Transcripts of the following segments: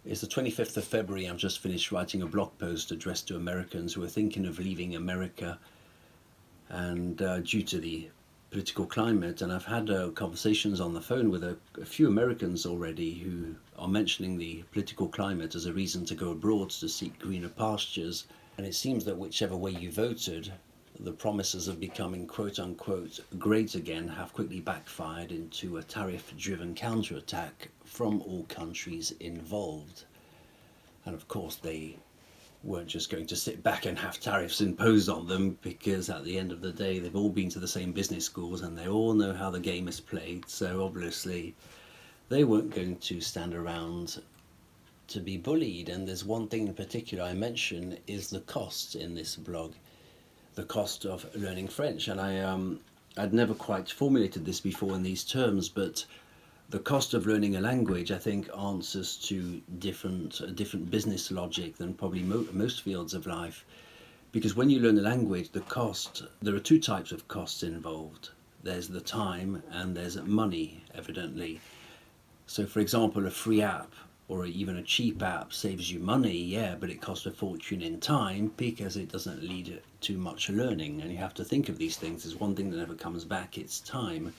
It's the 25th of February. I've just finished writing a blog post addressed to Americans who are thinking of leaving America and due to the political climate. And I've had conversations on the phone with a few Americans already who are mentioning the political climate as a reason to go abroad to seek greener pastures. And it seems that whichever way you voted, the promises of becoming quote unquote great again have quickly backfired into a tariff driven counterattack from all countries involved. And of course they weren't just going to sit back and have tariffs imposed on them, because at the end of the day they've all been to the same business schools and they all know how the game is played. So obviously they weren't going to stand around to be bullied. And there's one thing in particular I mention is the costs in this blog, the cost of learning French. And I'd never quite formulated this before in these terms, but the cost of learning a language, I think, answers to a different business logic than probably most fields of life. Because when you learn a language, there are two types of costs involved. There's the time and there's money, evidently. So for example, a free app or even a cheap app saves you money, yeah, but it costs a fortune in time because it doesn't lead to much learning. And you have to think of these things. There's one thing that never comes back, it's time.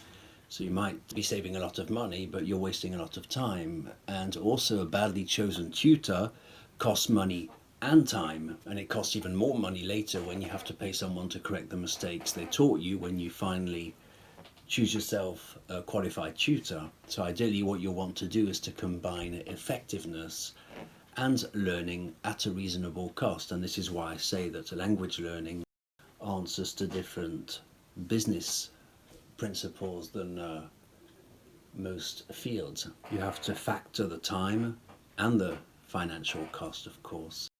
So you might be saving a lot of money, but you're wasting a lot of time. And also a badly chosen tutor costs money and time, and it costs even more money later when you have to pay someone to correct the mistakes they taught you when you finally choose yourself a qualified tutor. So ideally what you'll want to do is to combine effectiveness and learning at a reasonable cost. And this is why I say that language learning answers to different business principles than most fields. You have to factor the time and the financial cost, of course.